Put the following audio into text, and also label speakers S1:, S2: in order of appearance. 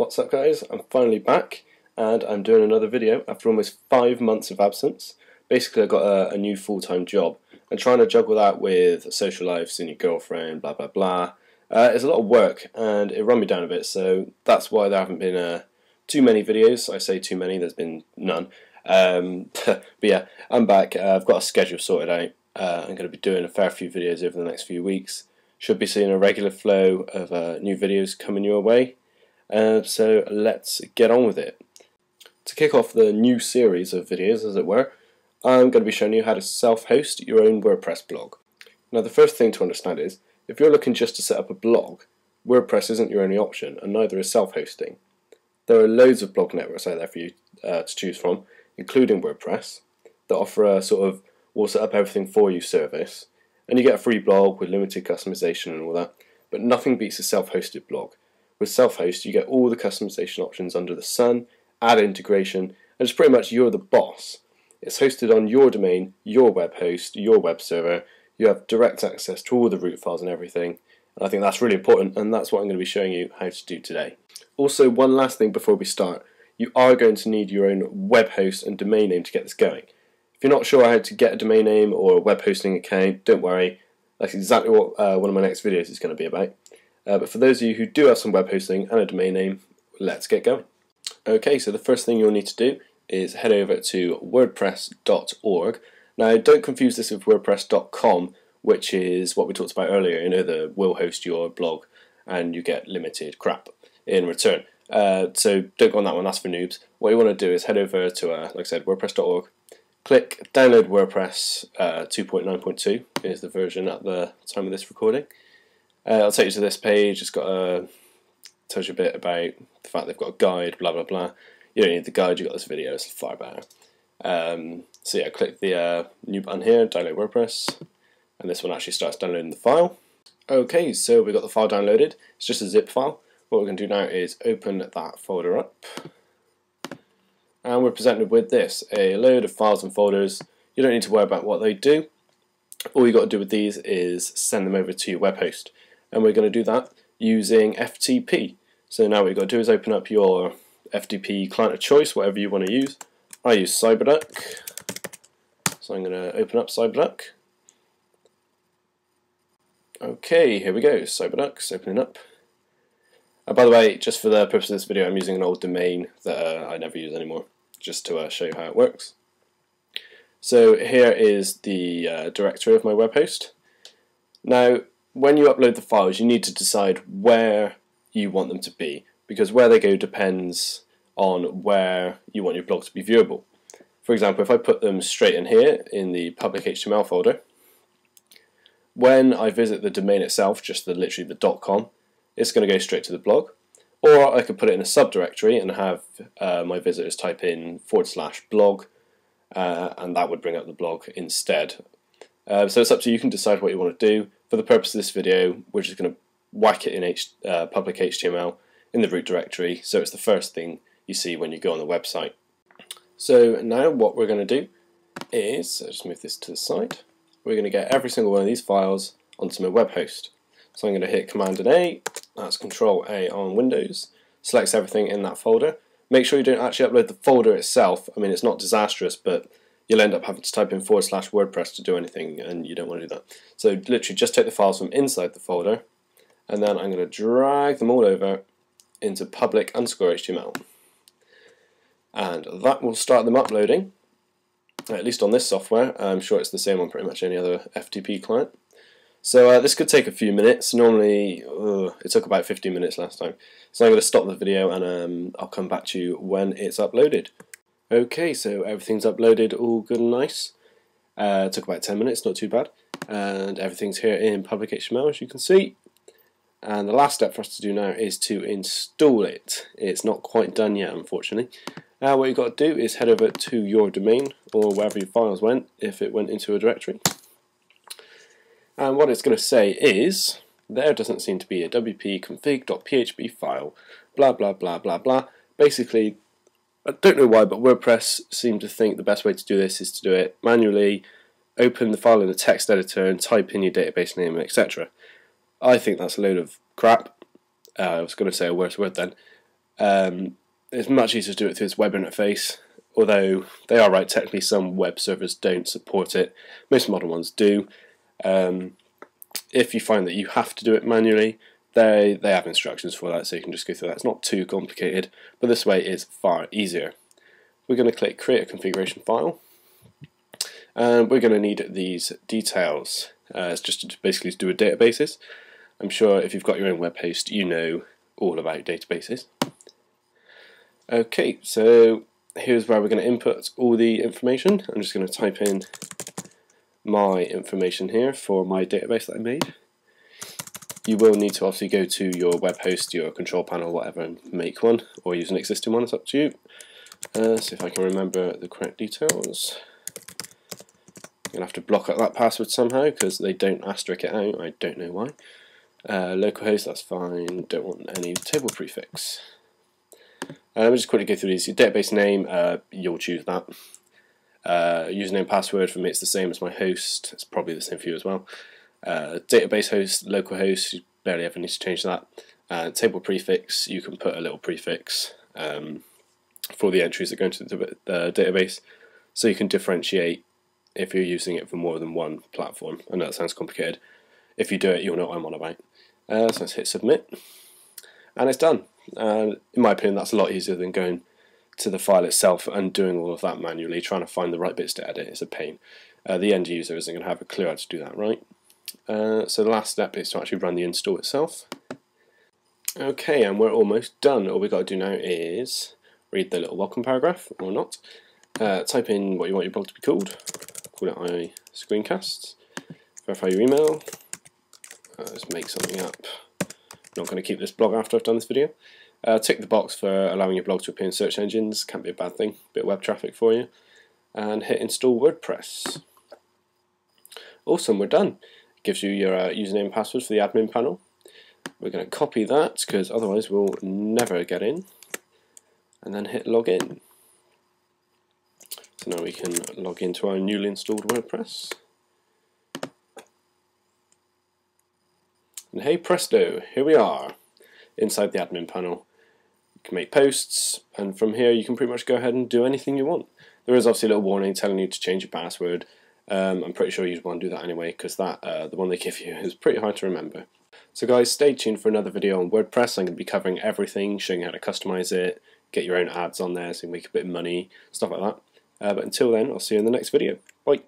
S1: What's up guys, I'm finally back and I'm doing another video after almost 5 months of absence. Basically I got a new full-time job and trying to juggle that with social life, seeing your girlfriend, blah blah blah. It's a lot of work and it run me down a bit, so that's why there haven't been too many videos. I say too many, there's been none. But yeah, I'm back. I've got a schedule sorted out. I'm going to be doing a fair few videos over the next few weeks. Should be seeing a regular flow of new videos coming your way. So let's get on with it. To kick off the new series of videos, as it were, I'm going to be showing you how to self-host your own WordPress blog. Now the first thing to understand is, if you're looking just to set up a blog, WordPress isn't your only option, and neither is self-hosting. There are loads of blog networks out there for you to choose from, including WordPress, that offer a sort of we'll set up everything for you service, and you get a free blog with limited customization and all that, but nothing beats a self-hosted blog. With self-host you get all the customization options under the sun, add integration, and it's pretty much you're the boss. It's hosted on your domain, your web host, your web server. You have direct access to all the root files and everything, and I think that's really important, and that's what I'm going to be showing you how to do today. Also, one last thing before we start, you are going to need your own web host and domain name to get this going. If you're not sure how to get a domain name or a web hosting account, don't worry, that's exactly what one of my next videos is going to be about. But for those of you who do have some web hosting and a domain name, let's get going. Okay, so the first thing you'll need to do is head over to wordpress.org. Now don't confuse this with wordpress.com, which is what we talked about earlier, you know, the will host your blog and you get limited crap in return. So don't go on that one, that's for noobs. What you want to do is head over to, like I said, wordpress.org. Click download WordPress 2.9.2 is the version at the time of this recording. It'll take you to this page. It's got tells you a bit about the fact they've got a guide, blah blah blah. You don't need the guide, you've got this video, it's far better. So yeah, click the new button here, download WordPress, and this one actually starts downloading the file. Okay, so we've got the file downloaded. It's just a zip file. What we're going to do now is open that folder up. And we're presented with this, a load of files and folders. You don't need to worry about what they do. All you got to do with these is send them over to your web host. And we're going to do that using FTP. So now what you've got to do is open up your FTP client of choice, whatever you want to use. I use CyberDuck. So I'm going to open up CyberDuck. Okay, here we go, CyberDuck's opening up. By the way, just for the purpose of this video, I'm using an old domain that I never use anymore, just to show you how it works. So here is the directory of my web host. Now, when you upload the files, you need to decide where you want them to be, because where they go depends on where you want your blog to be viewable. For example, if I put them straight in here in the public HTML folder, when I visit the domain itself, just literally the .com, it's going to go straight to the blog. Or I could put it in a subdirectory and have my visitors type in /blog, and that would bring up the blog instead. So it's up to you. You can decide what you want to do. For the purpose of this video, we're just going to whack it in public HTML in the root directory, so it's the first thing you see when you go on the website. So now what we're going to do is, just move this to the side, we're going to get every single one of these files onto my web host. So I'm going to hit Command and A, that's Control A on Windows, selects everything in that folder. Make sure you don't actually upload the folder itself. I mean, it's not disastrous, but you'll end up having to type in /WordPress to do anything, and you don't want to do that. So literally just take the files from inside the folder, and then I'm going to drag them all over into public_HTML. And that will start them uploading, at least on this software. I'm sure it's the same on pretty much any other FTP client. So this could take a few minutes. Normally, it took about 15 minutes last time. So I'm going to stop the video and I'll come back to you when it's uploaded. Okay, so everything's uploaded, all good and nice. It took about 10 minutes, not too bad. And everything's here in public HTML, as you can see. And the last step for us to do now is to install it. It's not quite done yet, unfortunately. Now what you've got to do is head over to your domain, or wherever your files went, if it went into a directory. And what it's going to say is, there doesn't seem to be a wp-config.php file, blah blah blah blah blah. Basically, I don't know why, but WordPress seemed to think the best way to do this is to do it manually, open the file in a text editor and type in your database name, etc. I think that's a load of crap. I was going to say a worse word then. It's much easier to do it through this web interface, although they are right, technically some web servers don't support it. Most modern ones do. If you find that you have to do it manually, they have instructions for that, so you can just go through that. It's not too complicated, but this way is far easier. We're going to click Create a Configuration File, and we're going to need these details. It's just to basically do with databases. I'm sure if you've got your own web host, you know all about databases. Okay, so here's where we're going to input all the information. I'm just going to type in my information here for my database that I made. You will need to obviously go to your web host, your control panel, whatever, and make one, or use an existing one, it's up to you. See if I can remember the correct details. I'm going to have to block out that password somehow because they don't asterisk it out, I don't know why. Localhost, that's fine, don't want any table prefix. Let me just quickly go through these. Your database name, you'll choose that. Username, password, for me it's the same as my host, it's probably the same for you as well. Database host, localhost, you barely ever need to change that. Table prefix, you can put a little prefix for the entries that go into the database, so you can differentiate if you're using it for more than one platform. I know that sounds complicated. If you do it, you'll know what I'm on about. So let's hit submit, and it's done. In my opinion, that's a lot easier than going to the file itself and doing all of that manually. Trying to find the right bits to edit is a pain. The end user isn't going to have a clue how to do that right. So the last step is to actually run the install itself. Okay, and we're almost done. All we've got to do now is read the little welcome paragraph, or not. Type in what you want your blog to be called. Call it iScreencasts. Verify your email. Let's make something up. I'm not going to keep this blog after I've done this video. Tick the box for allowing your blog to appear in search engines. Can't be a bad thing. Bit of web traffic for you. And hit install WordPress. Awesome, we're done. It gives you your username and password for the admin panel. We're going to copy that because otherwise we'll never get in. And then hit login. So now we can log into our newly installed WordPress. And hey presto, here we are inside the admin panel. You can make posts, and from here you can pretty much go ahead and do anything you want. There is obviously a little warning telling you to change your password. I'm pretty sure you'd want to do that anyway, because that the one they give you is pretty hard to remember. So guys, stay tuned for another video on WordPress. I'm going to be covering everything, showing you how to customize it, get your own ads on there so you can make a bit of money, stuff like that. But until then, I'll see you in the next video. Bye!